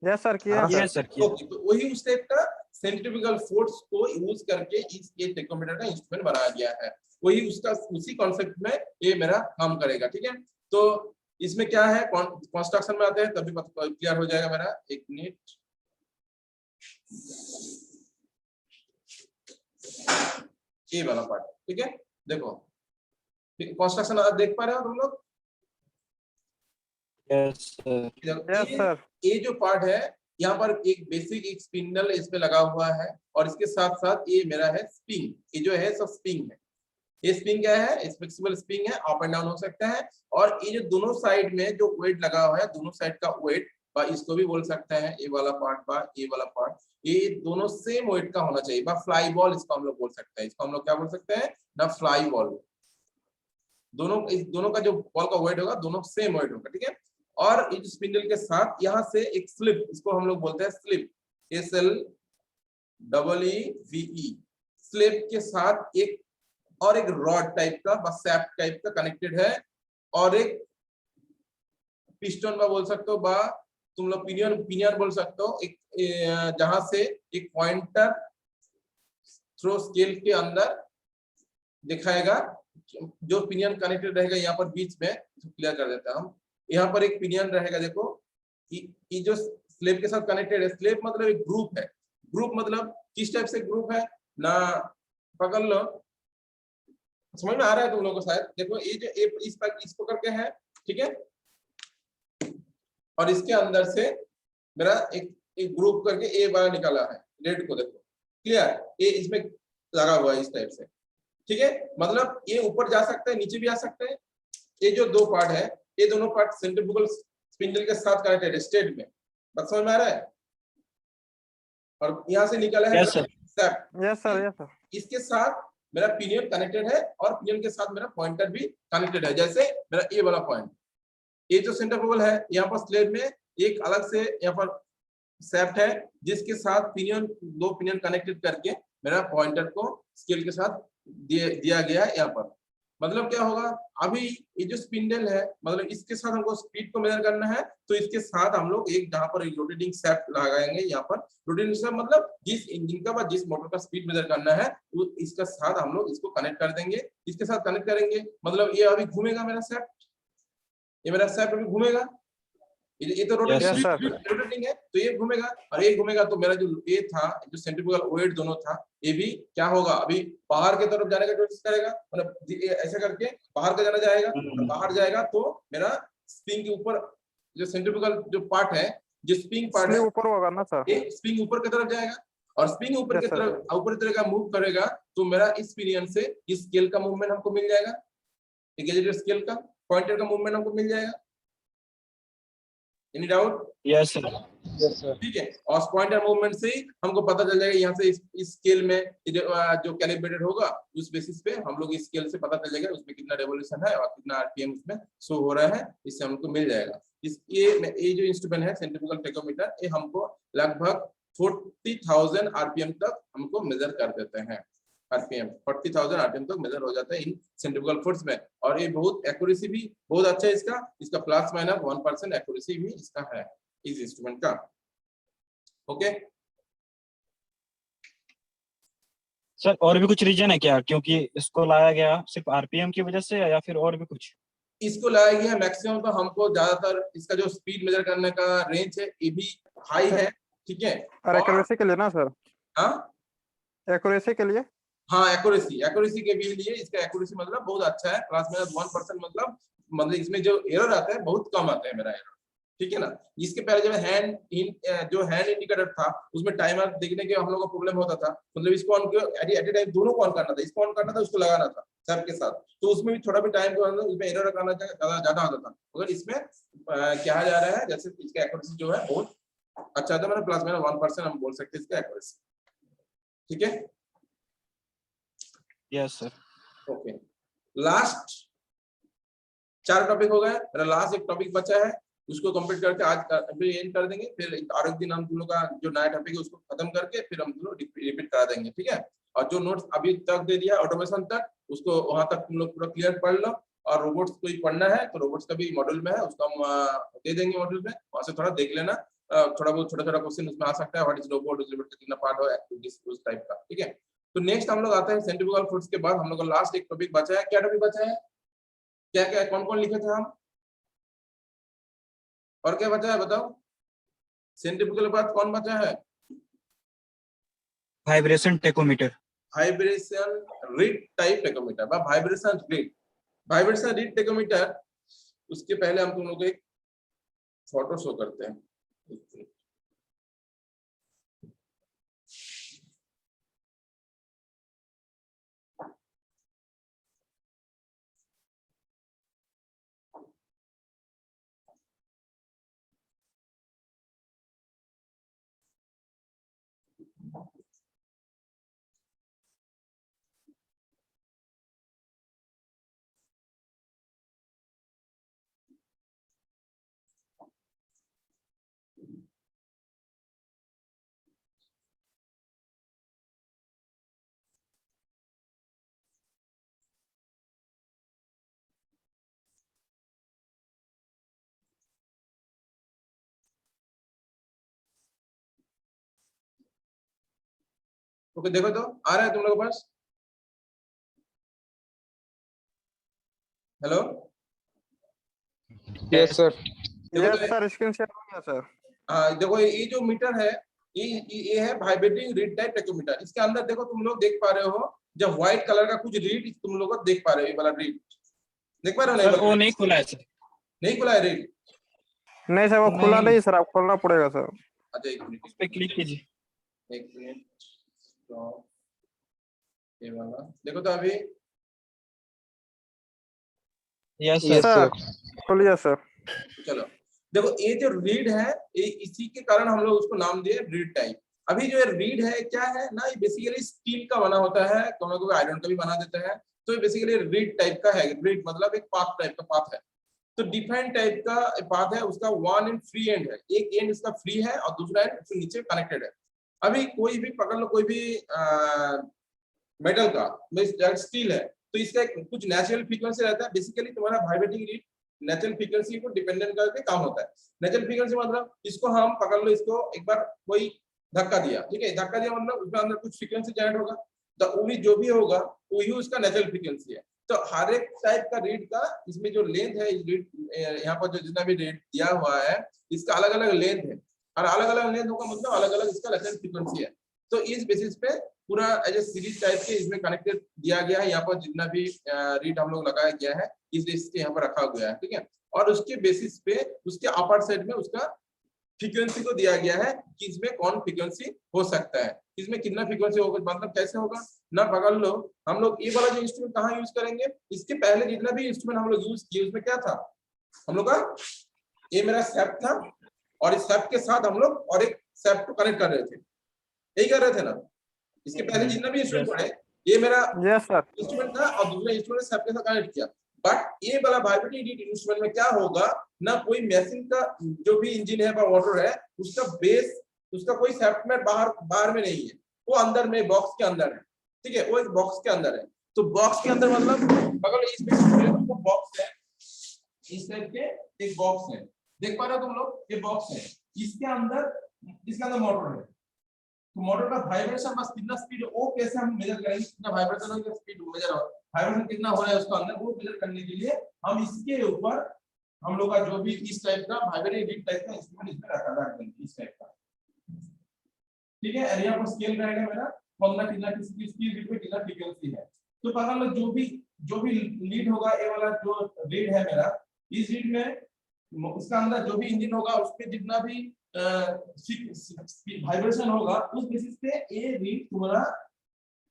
Speaker 4: यस सर, किया सर।
Speaker 1: यस सर किया।
Speaker 2: ओके, तो वही उस टाइप का सेंट्रीफ्यूगल फोर्स को यूज करके इस ये टेकोमीटर का इंस्ट्रूमेंट बनाया गया है। वही उसका उसी कॉन्सेप्ट में ये मेरा काम करेगा, ठीक है। तो इसमें क्या है, कंस्ट्रक्शन में आते हैं तभी क्लियर हो जाएगा मेरा। एक मिनट, ये वाला पार्ट, ठीक है। देखो कंस्ट्रक्शन देख पा रहे हो तुम लोग?
Speaker 1: Yes sir.
Speaker 4: Yes sir.
Speaker 2: ये जो पार्ट है यहाँ पर एक बेसिक एक स्पिंडल इसमें लगा हुआ है और इसके साथ साथ ये मेरा है स्प्रिंग, ये जो है सब स्प्रिंग है। ये स्प्रिंग क्या है? फ्लेक्सिबल स्प्रिंग है, अप एंड डाउन हो सकता है। और ये जो दोनों साइड में जो वेट लगा हुआ है, दोनों साइड का वेट बा इसको भी बोल सकते हैं, ये वाला पार्ट बा ये वाला पार्ट, ये दोनों सेम वेट का होना चाहिए बा फ्लाई बॉल इसको हम लोग बोल सकते हैं। इसको हम लोग क्या बोल सकते हैं ना, फ्लाई बॉल। दोनों इस दोनों का जो बॉल का वेट होगा दोनों सेम वेट होगा, ठीक है। और इस स्पिंडल के साथ यहाँ से एक स्लिप, इसको हम लोग बोलते हैं स्लिप, SLEEVE, स्लिप के साथ एक और एक रॉड टाइप का बस सैप टाइप का कनेक्टेड है और एक पिस्टन बा बोल सकते हो बा तुम लोग पिनियन बोल सकते हो, एक जहां से एक पॉइंटर थ्रो स्केल के अंदर दिखाएगा, जो पिनियन कनेक्टेड रहेगा यहाँ पर बीच में, क्लियर कर देता हम। यहाँ पर एक पिनियन रहेगा, देखो ये जो स्लेब के साथ कनेक्टेड है, स्लेब मतलब एक ग्रुप है। ग्रुप मतलब किस टाइप से ग्रुप है ना, पकड़ लो, समझ में आ रहा है तुम लोगों को शायद। देखो ये जो इस पकड़ के है, ठीक है, और इसके अंदर से मेरा एक ग्रुप करके ए वाला निकाला है, रेड को देखो, क्लियर, ये इसमें लगा हुआ है इस टाइप से, ठीक है। मतलब ये ऊपर जा सकता है, नीचे भी आ सकता है। ये जो दो पार्ट है, ये दोनों पार्ट सेंट्रीफ्यूगल स्पिंडल के साथ कनेक्टेड है स्टेट में, बात समझ में आ रहा है। और यहाँ से निकाला है
Speaker 1: yes sir.
Speaker 4: Yes sir. Yes sir.
Speaker 2: इसके साथ मेरा पिनियन कनेक्टेड है और पिनियन के साथ मेरा पॉइंटर भी कनेक्टेड है। जैसे मेरा ये वाला पॉइंट, ये जो सेंट्रीफ्यूगल है, यहाँ पर स्लेब में एक अलग से यहाँ पर सैफ्ट है जिसके साथ पिनियन, दो पिनियन कनेक्टेड करके मेरा पॉइंटर को स्केल के साथ दिया गया है यहाँ पर। मतलब क्या होगा, अभी ये जो स्पिंडल है, मतलब इसके साथ हमको स्पीड को मेजर करना है, तो इसके साथ हम लोग एक जहां पर एक रोटेटिंग सैफ्ट लगाएंगे। यहाँ पर रोटेटिंग सैफ्ट मतलब जिस इंजन का जिस मोटर का स्पीड मेजर करना है, वो इसके साथ हम लोग इसको कनेक्ट कर देंगे, इसके साथ कनेक्ट करेंगे। मतलब ये अभी घूमेगा मेरा सैफ्ट, ये मेरा सैफ्ट अभी घूमेगा, ये तो रोटेटिंग है, तो ये घूमेगा और ये घूमेगा, तो मेरा जो ये था, जो सेंट्रीफ्यूगल वेट दोनों था, ये भी क्या होगा, अभी बाहर की तरफ जाने का कोशिश करेगा, मतलब ऐसा करके बाहर का जाना जाएगा, बाहर जाएगा तो मेरा स्प्रिंग के ऊपर जो सेंट्रीफ्यूगल जो पार्ट है, जो स्प्रिंग पार्ट है,
Speaker 4: ऊपर होगा ना सर,
Speaker 2: ये स्प्रिंग ऊपर की तरफ जाएगा और स्प्रिंग ऊपर की तरफ ऊपर तरह का मूव करेगा, तो मेरा इस पिनियन से इस स्केल का मूवमेंट हमको मिल जाएगा, एक स्केल का पॉइंटर का मूवमेंट हमको मिल जाएगा। Any doubt?
Speaker 1: Yes sir.
Speaker 2: ठीक है, और पॉइंटर मूवमेंट से ही हमको पता चल जाएगा, यहाँ से इस स्केल में जो कैलिब्रेटेड होगा, उस बेसिस पे हम लोग इस स्केल से पता चल जाएगा उसमें कितना रेवोल्यूशन है और कितना आरपीएम उसमें शो हो रहा है, इससे हमको मिल जाएगा। ये जो इंस्ट्रूमेंट है सेंट्रीफ्यूगल टेकोमीटर, ये हमको लगभग 40,000 आरपीएम तक हमको मेजर कर देते हैं। आरपीएम 40,000 आरपीएम तक मेजर हो जाता है इन सेंट्रीफ्यूगल फोर्स में, और ये बहुत एक्यूरेसी भी बहुत अच्छा है इसका प्लस माइनस 1% एक्यूरेसी भी इसका है इस इंस्ट्रूमेंट का। ओके
Speaker 1: सर, और भी कुछ रीजन है क्या, क्योंकि इसको लाया गया सिर्फ आरपीएम की वजह से या फिर और भी कुछ?
Speaker 2: इसको लाया गया मैक्सिमम, तो हमको ज्यादातर इसका जो स्पीड मेजर करने का रेंज है ये भी हाई है, ठीक है,
Speaker 4: और एक्यूरेसी के लिए ना सर?
Speaker 2: हाँ
Speaker 4: एक्यूरेसी के लिए,
Speaker 2: हाँ एक्यूरेसी के भी लिए इसका एक्यूरेसी मतलब बहुत अच्छा है, प्लस माइनस 1% मतलब इसमें जो एरर आता है बहुत कम आता है मेरा एरर, ठीक है ना। इसके पहले जब जो हैंड इंडिकेटर था उसमें टाइमर देखने के हम लोग को प्रॉब्लम होता था, मतलब इसको ऑन एट ए टाइम दोनों को ऑन करना था, इसको ऑन करना था, उसको लगाना था सब के साथ, तो उसमें भी थोड़ा भी टाइम को उसमें एरर करना ज्यादा होता था। अगर इसमें क्या जा रहा है, जैसे इसका एक्यूरेसी जो है बहुत अच्छा था, मतलब प्लस माइनस 1% हम बोल सकते हैं इसका एक्यूरेसी, ठीक है।
Speaker 1: Yes sir.
Speaker 2: Okay, last 4 topic हो गए, मेरा लास्ट एक टॉपिक बचा है, उसको कंप्लीट करके आज एंड कर देंगे, फिर और एक दिन हम तुम लोग का जो नया टॉपिक है उसको खत्म करके फिर हम तुम लोग रिपीट करा देंगे, ठीक है। और जो नोट्स अभी तक दे दिया ऑटोमेशन तक, उसको वहां तक तुम लोग पूरा क्लियर पढ़ लो, और रोबोट्स कोई पढ़ना है तो रोबोट्स का भी मॉड्यूल में है, उसको हम दे देंगे मॉड्यूल में, वहां से थोड़ा देख लेना, थोड़ा बहुत छोटा क्वेश्चन उसमें आ सकता है, व्हाट इज रोबोट, उस रोबोट का कितना पार्ट हो, एक्टिविटीज उस टाइप का, ठीक है। तो नेक्स्ट हम लोग आते हैं सेंट्रीफ्यूगल फोर्स के बाद हम लोग का लास्ट एक टॉपिक बचा है। क्या टॉपिक बचा है, क्या क्या कौन कौन लिखे थे हम, और क्या बचा है बताओ, सेंट्रीफ्यूगल के बाद कौन बचा है?
Speaker 1: Vibration tachometer.
Speaker 2: Vibration read type tachometer বা वाइब्रेशन रीड टेकोमीटर। उसके पहले हम तुम लोग को एक फोटो शो करते हैं। ओके, देखो तो आ रहा है तुम लोगों के पास? Hello,
Speaker 3: yes sir.
Speaker 4: Yes sir, screen share हो गया सर।
Speaker 2: हाँ देखो, ये जो मीटर है ये है वाइब्रेटिंग रीड टाइप टेकोमीटर। इसके अंदर देखो, तुम लोग देख पा रहे हो जब व्हाइट कलर का कुछ रीड तुम लोग को देख पा रहे हो, ये वाला रीड देख पा रहे हो?
Speaker 1: सर वो नहीं खुला है सर।
Speaker 2: नहीं खुला है रीड?
Speaker 4: नहीं सर, वो खुला नहीं सर, आप खोलना पड़ेगा सर।
Speaker 2: अच्छा एक मिनट,
Speaker 1: उस पे क्लिक कीजिए।
Speaker 2: एक मिनट, तो ये वाला देखो तो अभी।
Speaker 1: Yes
Speaker 3: yes
Speaker 1: sir.
Speaker 3: सर।
Speaker 4: खोलिए सर।
Speaker 2: चलो देखो, ये जो रीड है ये इसी के कारण हम लोग उसको नाम दिए रीड टाइप। अभी जो ये रीड है क्या है ना, ये बेसिकली स्टील का बना होता है, कोई आयरन का भी बना देता है। तो ये बेसिकली रीड टाइप का है। रीड मतलब एक पाथ टाइप का पाथ है। तो डिफाइंड टाइप का पाथ है, उसका वन एंड फ्री एंड है। एक एंड इसका फ्री है और दूसरा एंड उसके नीचे कनेक्टेड है। अभी कोई भी पकड़ लो, कोई भी मेटल का स्टील है, तो इसका कुछ नेचुरल फ्रीक्वेंसी रहता है। बेसिकली तुम्हारा वाइब्रेटिंग रीड नेचुरल फ्रीक्वेंसी को डिपेंडेंट करके काम होता है। नेचुरल फ्रीक्वेंसी मतलब इसको हम पकड़ लो, इसको एक बार कोई धक्का दिया, ठीक है, धक्का दिया मतलब उसमें अंदर कुछ फ्रीक्वेंसी जनरेट होगा, तो वो भी जो भी होगा वही उसका नेचुरल फ्रीक्वेंसी है। तो हर एक टाइप का रीड का इसमें जो लेंथ है, इस रीड यहाँ पर जो जितना भी रीड दिया हुआ है इसका अलग अलग लेंथ है, और अलग अलग लेंथ होगा मतलब अलग अलग इसका नेचुरल फ्रीक्वेंसी है। तो इस बेसिस पे पूरा एज ए सीरीज टाइप के इसमें कनेक्टेड दिया गया है। यहाँ पर जितना भी रीड हम लोग लगाया गया है इस बेसिस के यहाँ पर रखा गया है, ठीक है। और उसके बेसिस पे उसके अपर साइड में उसका फ्रीक्वेंसी को दिया गया है कि इसमें कौन फ्रीक्वेंसी हो सकता है, इसमें कितना फ्रीक्वेंसी होगा, मतलब कैसे होगा ना। पकड़ लो, हम लोग ये वाला जो इंस्ट्रूमेंट कहाँ यूज करेंगे, इसके पहले जितना भी इंस्ट्रूमेंट हम लोग यूज किए उसमें क्या था, हम लोग का ये मेरा सैप था, और इस सैप के साथ हम लोग और एक सैप को कनेक्ट कर रहे थे, यही कर रहे थे ना। इसके पहले जितना भी इंस्ट्रूमेंट पढ़े, ये मेरा इंस्ट्रूमेंट था और दूसरा इंस्ट्रूमेंट सैप के साथ कनेक्ट किया। बट ये वाला वाइब्रेटिंग रीड इंस्ट्रूमेंट में क्या होगा ना, कोई मशीन का जो भी इंजन है मोटर है उसका बेस, उसका कोई सॉफ्टवेयर बाहर में नहीं है, वो अंदर में बॉक्स के अंदर है, ठीक है, वो एक बॉक्स के अंदर है। तो बॉक्स के अंदर मतलब अगर इसमें बॉक्स है, इस टाइप के एक बॉक्स है, देख पा रहे हो तुम लोग, ये बॉक्स है, इसके अंदर मोटर है। तो मोटर का वाइब्रेशन बस कितना स्पीड है वो कैसे हम मेजर करेंगे, कितना वाइब्रेशन होगा, स्पीड मेजर हो, वाइब्रेशन कितना हो रहा है उसका अंदर, वो मेजर करने के लिए हम इसके ऊपर हम लोग का जो भी इस टाइप का वाइब्रेटिंग रीड टाइप का इंस्ट्रूमेंट इसमें रख देंगे इस टाइप का, ठीक है। एरिया पर स्केल रहेगा मेरा, कौन कितना किसकी स्पीड रीड में कितना फ्रीक्वेंसी है। तो पता लो जो भी लीड होगा, ये वाला जो रीड है मेरा, इस रीड में उसका अंदर जो भी इंजन होगा उसमें जितना भी वाइब्रेशन होगा उस बेसिस पे ये रीड तुम्हारा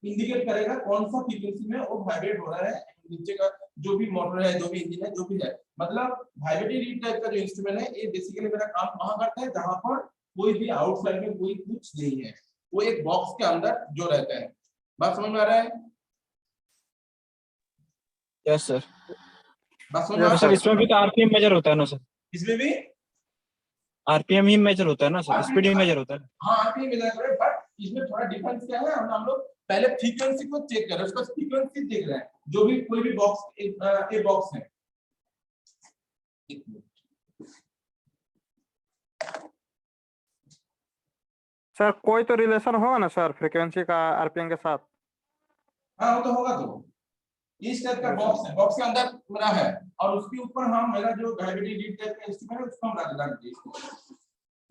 Speaker 2: इंडिकेट करेगा कौन सा फ्रीक्वेंसी में वो वाइब्रेट हो रहा है। नीचे का जो भी मोटर है, जो भी इंजन है, जो भी है, मतलब वाइब्रेटिंग रीड टाइप का जो इंस्ट्रूमेंट है ये बेसिकली मेरा काम कहाँ करता है, जहां पर कोई भी आउटसाइड में कोई कुछ नहीं है, वो एक बॉक्स के अंदर जो रहता है। बात समझ में आ रहा है?
Speaker 1: Yes sir.
Speaker 2: बात समझ में आ रहा है?
Speaker 1: सर इसमें भी तो आरपीएम मेजर होता है ना सर?
Speaker 2: इसमें भी
Speaker 1: आरपीएम ही मेजर होता है ना सर, स्पीड ही मेजर होता है।
Speaker 2: हाँ आरपीएम मेजर कर रहे हैं, बट इसमें थोड़ा डिफरेंस क्या है, हम लोग पहले फ्रीक्वेंसी को चेक कर रहे हैं, उसका फ्रीक्वेंसी देख रहे हैं। जो भी कोई भी बॉक्स एक बॉक्स है,
Speaker 4: सर कोई तो रिलेशन होगा ना सर फ्रीक्वेंसी का आरपीएम के साथ?
Speaker 2: हाँ वो तो होगा। तो इस टाइप का बॉक्स है, बॉक्स के अंदर मेरा है, और उसके ऊपर हम मेरा जो वाइब्रेटिंग रीड टाइप का इंस्ट्रूमेंट है उसको हम रख दिए,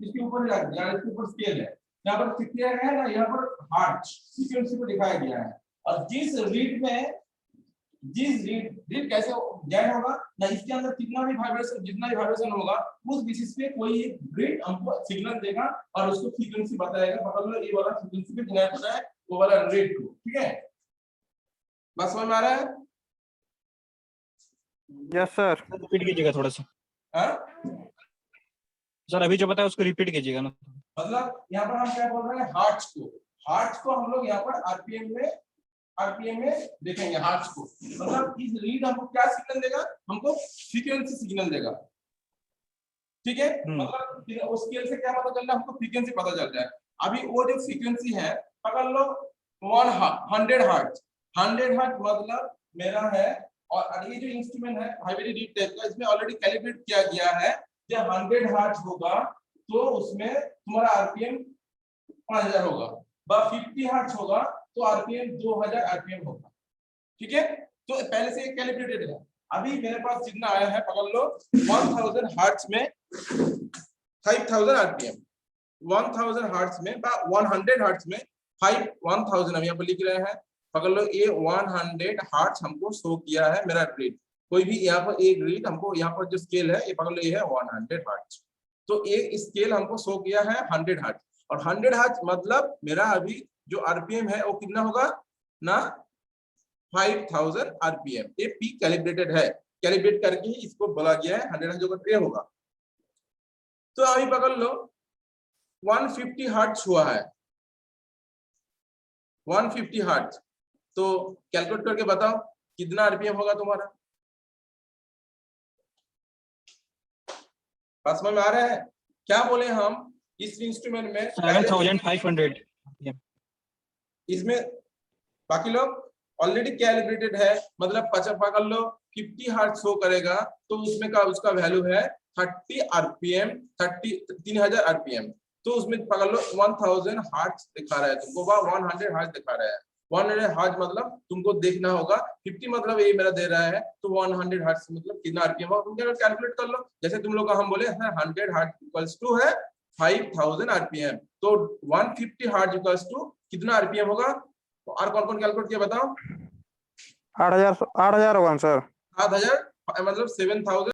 Speaker 2: इसके ऊपर रख दिया, इसके ऊपर स्केल है, यहाँ पर किया गया है ना, यहाँ पर हार्ट फ्रीक्वेंसी को दिखाया गया है। और जिस रीड कैसे ज्वाइन होगा ना, इसके अंदर कितना भी वाइब्रेशन, जितना भी वाइब्रेशन होगा उस बेसिस पे कोई एक रीड हमको सिग्नल देगा और उसको फ्रीक्वेंसी बताएगा। मतलब ये वाला फ्रीक्वेंसी पे जनरेट होता है वो वाला रीड को, ठीक है? बस समझ में आ रहा है?
Speaker 4: Yes sir.
Speaker 1: रिपीट कीजिएगा थोड़ा सा
Speaker 2: हाँ?
Speaker 1: सर, अभी जो बताया उसको रिपीट कीजिएगा ना।
Speaker 2: मतलब यहाँ पर हम क्या बोल रहे हैं, हार्ट्स को हम लोग यहाँ पर आरपीएम में देखेंगे हार्ट्स को। मतलब इस रीड हमको क्या सिग्नल देगा, हमको फ्रीक्वेंसी सिग्नल देगा, ठीक है? मतलब उस स्केल से क्या पता चल रहा है, हमको फ्रीक्वेंसी पता चल रहा है। अभी वो जो फ्रीक्वेंसी है पकड़ लो 100 हर्ट्ज। 100 हर्ट्ज मतलब मेरा है, और ये जो इंस्ट्रूमेंट है हाइब्रिड रीड टाइप का, इसमें ऑलरेडी कैलिब्रेट किया गया है। जब 100 हर्ट्ज होगा तो उसमें तुम्हारा आरपीएम 5000 होगा, 50 हर्ट्ज होगा तो आरपीएम 2000 आरपीएम होगा, ठीक है? तो पहले से कैलिब्रेटेड है। अभी मेरे पास जितना आया है पकड़ लो 1000 हर्ट्ज में 5000 आरपीएम, 1000 हर्ट्ज में 100 हर्ट्ज में 1000 हम यहाँ पर लिख रहे हैं। पकड़ लो ये 100 हर्ट्ज हमको शो किया है मेरा रीड। कोई भी यहाँ पर एक रीड हमको, यहाँ पर जो स्केल है ये पकड़ लो ये है 100 हर्ट्ज। तो एक स्केल हमको शो किया है 100 हर्ट्ज, और 100 हर्ट्ज मतलब मेरा अभी जो आरपीएम है वो कितना होगा ना, 5000 आरपीएम। ये पी कैलिब्रेटेड है, कैलिब्रेट करके ही इसको बोला गया है 100 हर्ट्ज होगा ये होगा। तो अभी पकड़ लो 150 हर्ट्ज हुआ है, 150 हर्ट्ज। तो कैलकुलेट करके बताओ कितना आरपीएम होगा तुम्हारा। पास में आ रहा है? क्या बोले हम इस इंस्ट्रूमेंट में
Speaker 1: 7500
Speaker 2: इसमें बाकी लोग ऑलरेडी कैलिब्रेटेड है, मतलब पकड़ लो 50 हर्ट्ज शो करेगा तो उसमें का उसका वैल्यू है 30 आरपीएम, 3000 आरपीएम। तो उसमें पकड़ लो 1000 हर्ट्ज दिखा रहा है तुमको, 100 हर्ट्ज दिखा रहा है। 100 हर्ट्ज मतलब तुमको देखना होगा, 50 मतलब ये मेरा दे रहा है तो 100 हर्ट्ज मतलब कितना आरपीएम होगा तुम कैलकुलेट कर लो। जैसे तुम लोग का हम बोले 100 हर्ट्ज इक्वल्स टू है 5000 आरपीएम, तो 150 हर्ट्ज इक्वल्स टू कितना आरपीएम होगा। तो और कौन कौन कैलकुलेट किया बताओ?
Speaker 4: 8000 होगा सर।
Speaker 2: 7000 मतलब 7000